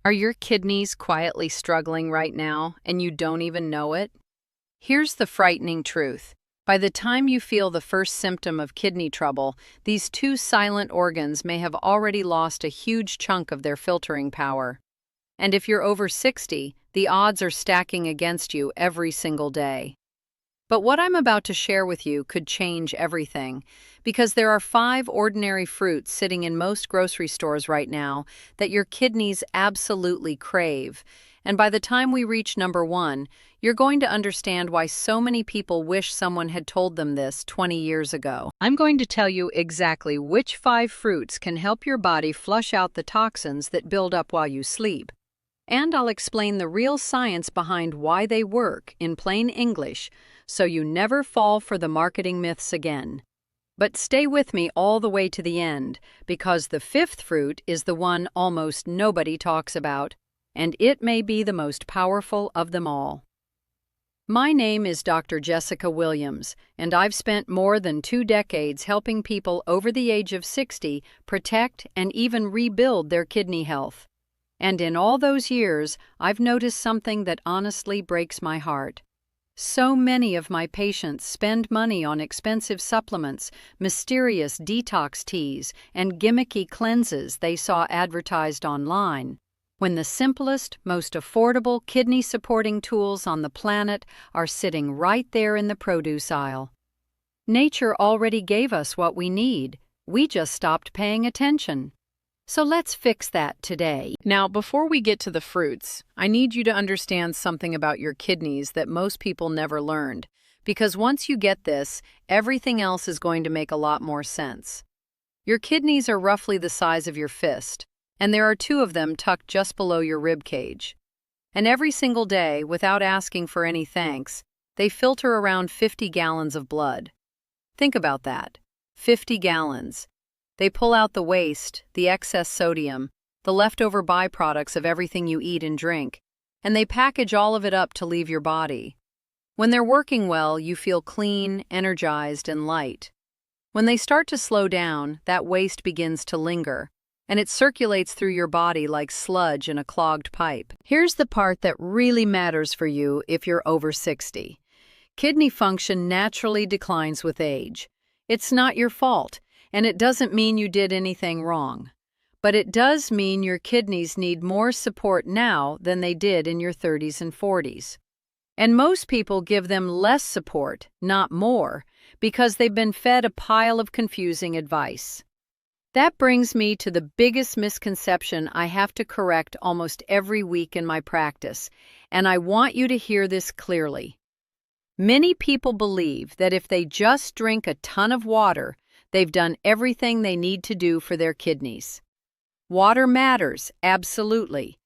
Are your kidneys quietly struggling right now and you don't even know it? Here's the frightening truth. By the time you feel the first symptom of kidney trouble, these two silent organs may have already lost a huge chunk of their filtering power. And if you're over 60, the odds are stacking against you every single day. But what I'm about to share with you could change everything, because there are 5 ordinary fruits sitting in most grocery stores right now that your kidneys absolutely crave. And by the time we reach number 1, you're going to understand why so many people wish someone had told them this 20 years ago. I'm going to tell you exactly which 5 fruits can help your body flush out the toxins that build up while you sleep. And I'll explain the real science behind why they work in plain English, so you never fall for the marketing myths again. But stay with me all the way to the end, because the 5th fruit is the one almost nobody talks about, and it may be the most powerful of them all. My name is Dr. Jessica Williams, and I've spent more than 2 decades helping people over the age of 60 protect and even rebuild their kidney health. And in all those years, I've noticed something that honestly breaks my heart. So many of my patients spend money on expensive supplements, mysterious detox teas, and gimmicky cleanses they saw advertised online, when the simplest, most affordable kidney-supporting tools on the planet are sitting right there in the produce aisle. Nature already gave us what we need. We just stopped paying attention. So let's fix that today. Now, before we get to the fruits, I need you to understand something about your kidneys that most people never learned, because once you get this, everything else is going to make a lot more sense. Your kidneys are roughly the size of your fist, and there are 2 of them tucked just below your rib cage. And every single day, without asking for any thanks, they filter around 50 gallons of blood. Think about that. 50 gallons. They pull out the waste, the excess sodium, the leftover byproducts of everything you eat and drink, and they package all of it up to leave your body. When they're working well, you feel clean, energized, and light. When they start to slow down, that waste begins to linger, and it circulates through your body like sludge in a clogged pipe. Here's the part that really matters for you if you're over 60. Kidney function naturally declines with age. It's not your fault. And it doesn't mean you did anything wrong. But it does mean your kidneys need more support now than they did in your 30s and 40s. And most people give them less support, not more, because they've been fed a pile of confusing advice. That brings me to the biggest misconception I have to correct almost every week in my practice, and I want you to hear this clearly. Many people believe that if they just drink a ton of water, they've done everything they need to do for their kidneys. Water matters, absolutely.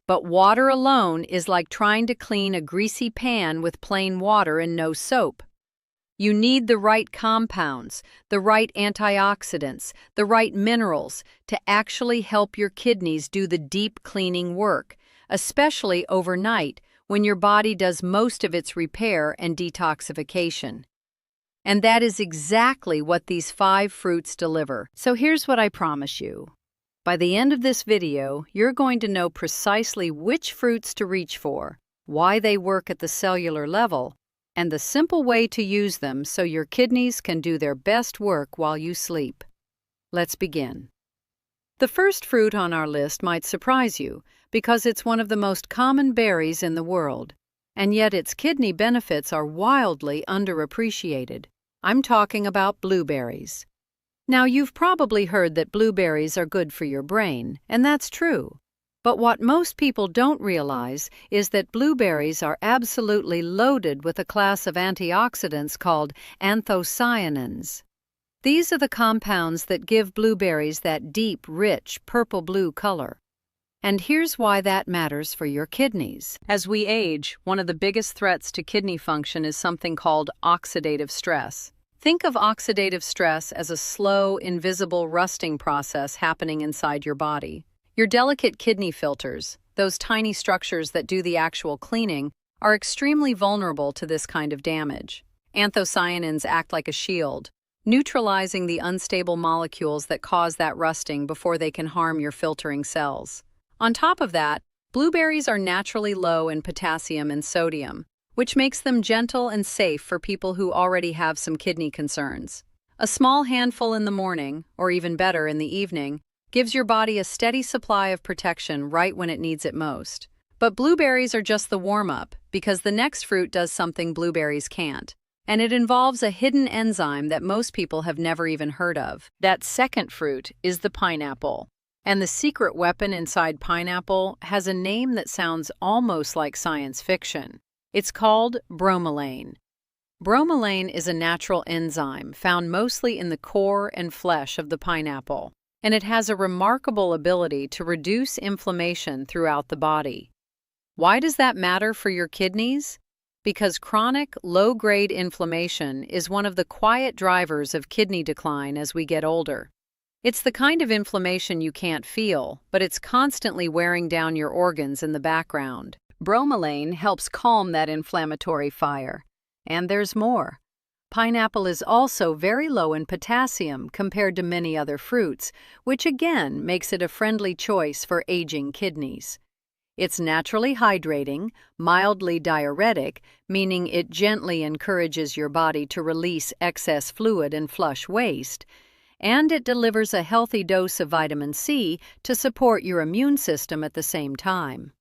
But water alone is like trying to clean a greasy pan with plain water and no soap. You need the right compounds, the right antioxidants, the right minerals to actually help your kidneys do the deep cleaning work, especially overnight when your body does most of its repair and detoxification. And that is exactly what these 5 fruits deliver. So here's what I promise you. By the end of this video, you're going to know precisely which fruits to reach for, why they work at the cellular level, and the simple way to use them so your kidneys can do their best work while you sleep. Let's begin. The first fruit on our list might surprise you, because it's one of the most common berries in the world. And yet its kidney benefits are wildly underappreciated. I'm talking about blueberries. Now, you've probably heard that blueberries are good for your brain, and that's true. But what most people don't realize is that blueberries are absolutely loaded with a class of antioxidants called anthocyanins. These are the compounds that give blueberries that deep, rich, purple-blue color. And here's why that matters for your kidneys. As we age, one of the biggest threats to kidney function is something called oxidative stress. Think of oxidative stress as a slow, invisible rusting process happening inside your body. Your delicate kidney filters, those tiny structures that do the actual cleaning, are extremely vulnerable to this kind of damage. Anthocyanins act like a shield, neutralizing the unstable molecules that cause that rusting before they can harm your filtering cells. On top of that, Blueberries are naturally low in potassium and sodium, which makes them gentle and safe for people who already have some kidney concerns. A small handful in the morning, or even better in the evening, gives your body a steady supply of protection right when it needs it most. But blueberries are just the warm-up, because the next fruit does something blueberries can't, and it involves a hidden enzyme that most people have never even heard of. That second fruit is the pineapple. And the secret weapon inside pineapple has a name that sounds almost like science fiction. It's called bromelain. Bromelain is a natural enzyme found mostly in the core and flesh of the pineapple, and it has a remarkable ability to reduce inflammation throughout the body. Why does that matter for your kidneys? Because chronic, low-grade inflammation is one of the quiet drivers of kidney decline as we get older. It's the kind of inflammation you can't feel, but it's constantly wearing down your organs in the background. Bromelain helps calm that inflammatory fire. And there's more. Pineapple is also very low in potassium compared to many other fruits, which again makes it a friendly choice for aging kidneys. It's naturally hydrating, mildly diuretic, meaning it gently encourages your body to release excess fluid and flush waste, and it delivers a healthy dose of vitamin C to support your immune system at the same time.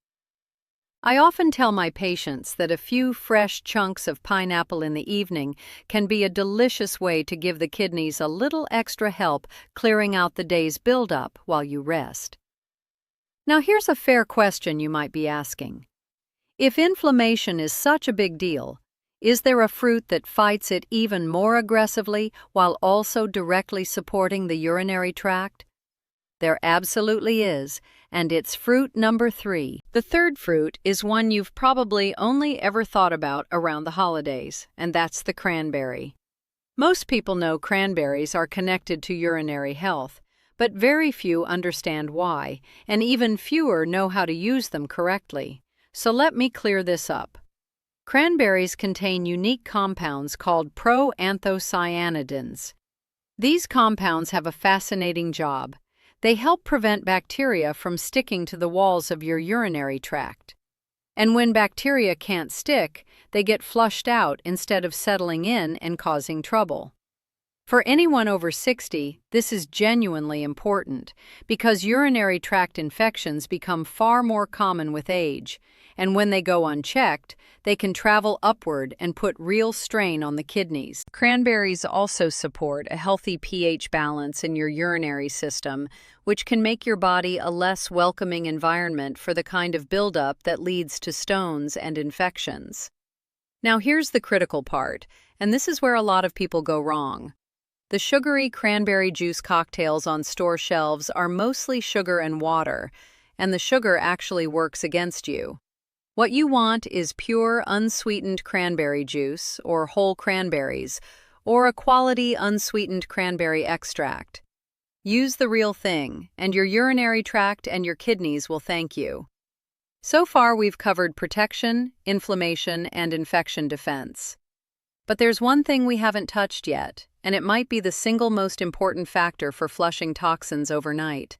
I often tell my patients that a few fresh chunks of pineapple in the evening can be a delicious way to give the kidneys a little extra help clearing out the day's buildup while you rest. Now here's a fair question you might be asking. If inflammation is such a big deal, is there a fruit that fights it even more aggressively while also directly supporting the urinary tract? There absolutely is, and it's fruit number 3. The third fruit is one you've probably only ever thought about around the holidays, and that's the cranberry. Most people know cranberries are connected to urinary health, but very few understand why, and even fewer know how to use them correctly. So let me clear this up. Cranberries contain unique compounds called proanthocyanidins. These compounds have a fascinating job. They help prevent bacteria from sticking to the walls of your urinary tract. And when bacteria can't stick, they get flushed out instead of settling in and causing trouble. For anyone over 60, this is genuinely important because urinary tract infections become far more common with age, and when they go unchecked, they can travel upward and put real strain on the kidneys. Cranberries also support a healthy pH balance in your urinary system, which can make your body a less welcoming environment for the kind of buildup that leads to stones and infections. Now here's the critical part, and this is where a lot of people go wrong. The sugary cranberry juice cocktails on store shelves are mostly sugar and water, and the sugar actually works against you. What you want is pure, unsweetened cranberry juice, or whole cranberries, or a quality unsweetened cranberry extract. Use the real thing, and your urinary tract and your kidneys will thank you. So far, we've covered protection, inflammation, and infection defense. But there's one thing we haven't touched yet, and it might be the single most important factor for flushing toxins overnight.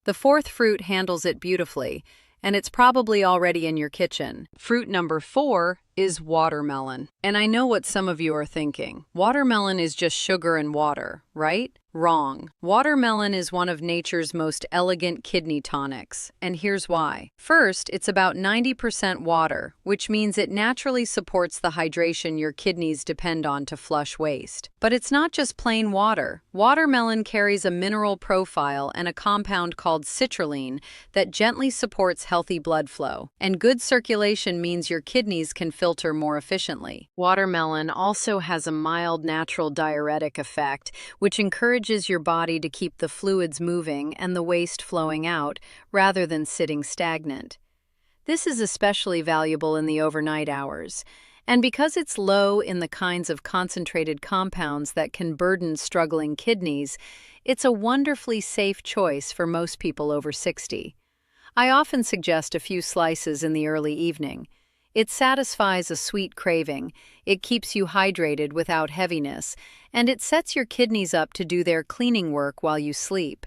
The fourth fruit handles it beautifully, and it's probably already in your kitchen. Fruit number 4 is watermelon. And I know what some of you are thinking. Watermelon is just sugar and water, right? Wrong. Watermelon is one of nature's most elegant kidney tonics, and here's why. First, it's about 90% water, which means it naturally supports the hydration your kidneys depend on to flush waste. But it's not just plain water. Watermelon carries a mineral profile and a compound called citrulline that gently supports healthy blood flow. And good circulation means your kidneys can filter more efficiently. Watermelon also has a mild natural diuretic effect, which encourages your body to keep the fluids moving and the waste flowing out, rather than sitting stagnant. This is especially valuable in the overnight hours, and because it's low in the kinds of concentrated compounds that can burden struggling kidneys, it's a wonderfully safe choice for most people over 60. I often suggest a few slices in the early evening. It satisfies a sweet craving, it keeps you hydrated without heaviness, and it sets your kidneys up to do their cleaning work while you sleep.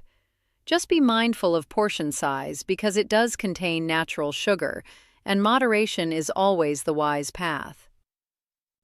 Just be mindful of portion size because it does contain natural sugar, and moderation is always the wise path.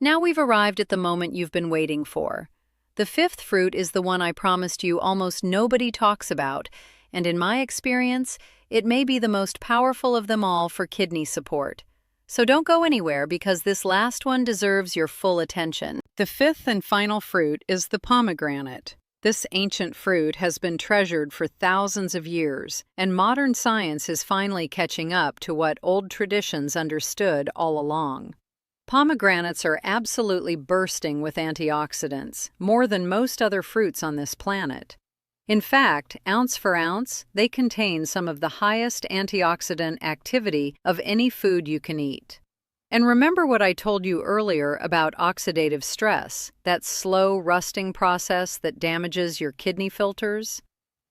Now we've arrived at the moment you've been waiting for. The fifth fruit is the one I promised you almost nobody talks about, and in my experience, it may be the most powerful of them all for kidney support. So don't go anywhere because this last one deserves your full attention. The fifth and final fruit is the pomegranate. This ancient fruit has been treasured for thousands of years, and modern science is finally catching up to what old traditions understood all along. Pomegranates are absolutely bursting with antioxidants, more than most other fruits on this planet. In fact, ounce for ounce, they contain some of the highest antioxidant activity of any food you can eat. And remember what I told you earlier about oxidative stress, that slow rusting process that damages your kidney filters?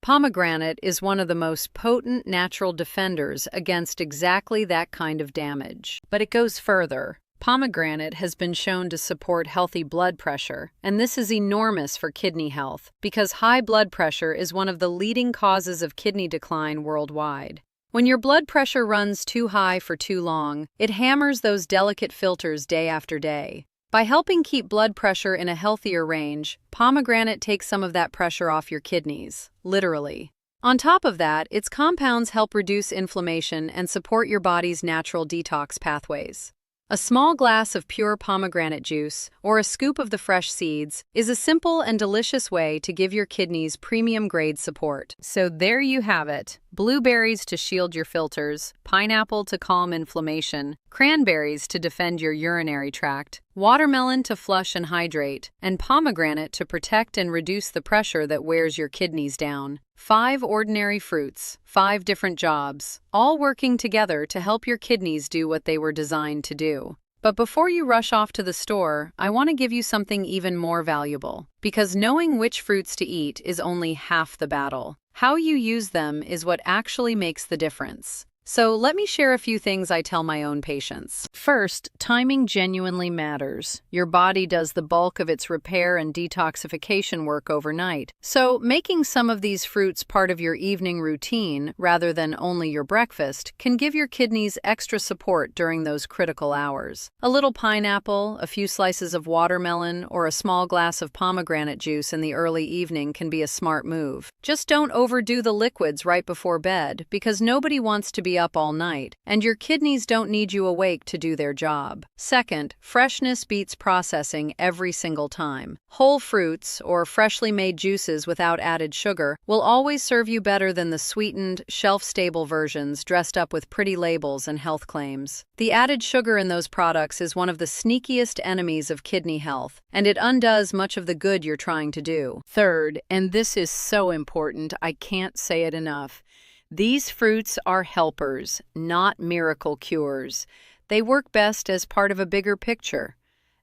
Pomegranate is one of the most potent natural defenders against exactly that kind of damage. But it goes further. Pomegranate has been shown to support healthy blood pressure, and this is enormous for kidney health because high blood pressure is one of the leading causes of kidney decline worldwide. When your blood pressure runs too high for too long, it hammers those delicate filters day after day. By helping keep blood pressure in a healthier range, pomegranate takes some of that pressure off your kidneys, literally. On top of that, its compounds help reduce inflammation and support your body's natural detox pathways. A small glass of pure pomegranate juice, or a scoop of the fresh seeds, is a simple and delicious way to give your kidneys premium-grade support. So there you have it. Blueberries to shield your filters, pineapple to calm inflammation, cranberries to defend your urinary tract, watermelon to flush and hydrate, and pomegranate to protect and reduce the pressure that wears your kidneys down. 5 ordinary fruits, 5 different jobs, all working together to help your kidneys do what they were designed to do. But before you rush off to the store, I want to give you something even more valuable, because knowing which fruits to eat is only half the battle. How you use them is what actually makes the difference. So let me share a few things I tell my own patients. First, timing genuinely matters. Your body does the bulk of its repair and detoxification work overnight. So making some of these fruits part of your evening routine, rather than only your breakfast, can give your kidneys extra support during those critical hours. A little pineapple, a few slices of watermelon, or a small glass of pomegranate juice in the early evening can be a smart move. Just don't overdo the liquids right before bed, because nobody wants to be up all night, and your kidneys don't need you awake to do their job. Second, freshness beats processing every single time. Whole fruits, or freshly made juices without added sugar, will always serve you better than the sweetened, shelf-stable versions dressed up with pretty labels and health claims. The added sugar in those products is one of the sneakiest enemies of kidney health, and it undoes much of the good you're trying to do. Third, and this is so important, I can't say it enough, these fruits are helpers, not miracle cures. They work best as part of a bigger picture.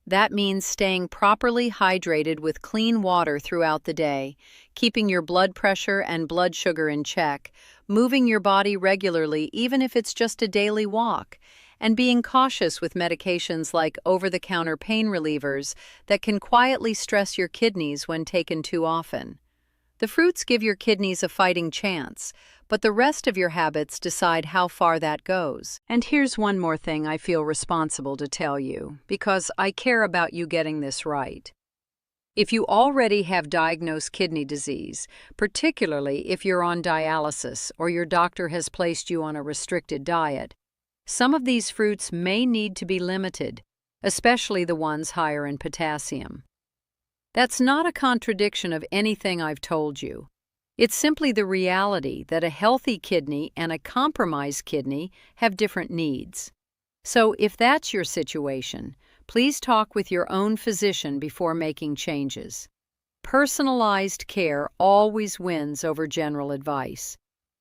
That means staying properly hydrated with clean water throughout the day, keeping your blood pressure and blood sugar in check, moving your body regularly even if it's just a daily walk, and being cautious with medications like over-the-counter pain relievers that can quietly stress your kidneys when taken too often. The fruits give your kidneys a fighting chance, but the rest of your habits decide how far that goes. And here's one more thing I feel responsible to tell you, because I care about you getting this right. If you already have diagnosed kidney disease, particularly if you're on dialysis or your doctor has placed you on a restricted diet, some of these fruits may need to be limited, especially the ones higher in potassium. That's not a contradiction of anything I've told you. It's simply the reality that a healthy kidney and a compromised kidney have different needs. So if that's your situation, please talk with your own physician before making changes. Personalized care always wins over general advice.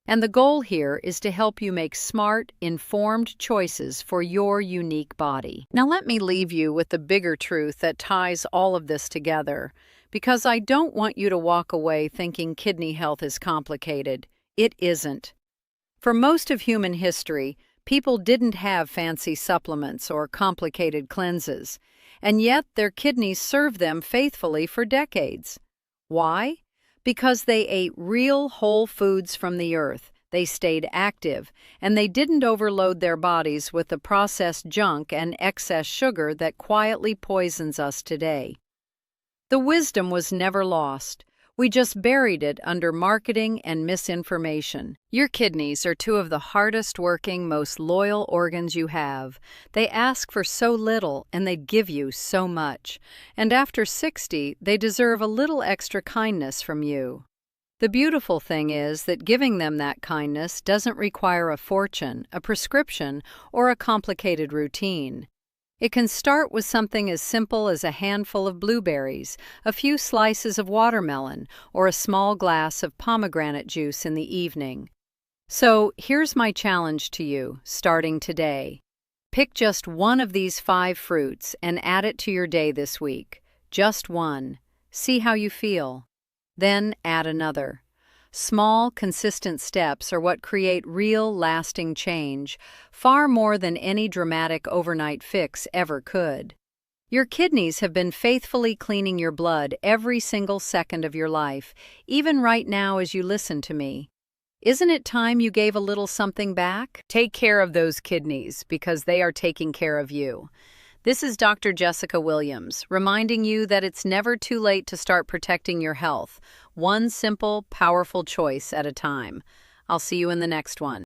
And the goal here is to help you make smart, informed choices for your unique body. Now let me leave you with the bigger truth that ties all of this together, because I don't want you to walk away thinking kidney health is complicated. It isn't. For most of human history, people didn't have fancy supplements or complicated cleanses, and yet their kidneys served them faithfully for decades. Why? Because they ate real whole foods from the earth, they stayed active, and they didn't overload their bodies with the processed junk and excess sugar that quietly poisons us today. The wisdom was never lost. We just buried it under marketing and misinformation. Your kidneys are two of the hardest working, most loyal organs you have. They ask for so little and they give you so much. And after 60, they deserve a little extra kindness from you. The beautiful thing is that giving them that kindness doesn't require a fortune, a prescription, or a complicated routine. It can start with something as simple as a handful of blueberries, a few slices of watermelon, or a small glass of pomegranate juice in the evening. So, here's my challenge to you, starting today. Pick just one of these 5 fruits and add it to your day this week. Just one. See how you feel. Then add another. Small, consistent steps are what create real, lasting change, far more than any dramatic overnight fix ever could. Your kidneys have been faithfully cleaning your blood every single second of your life, even right now as you listen to me. Isn't it time you gave a little something back? Take care of those kidneys, because they are taking care of you. This is Dr. Jessica Williams, reminding you that it's never too late to start protecting your health, one simple, powerful choice at a time. I'll see you in the next one.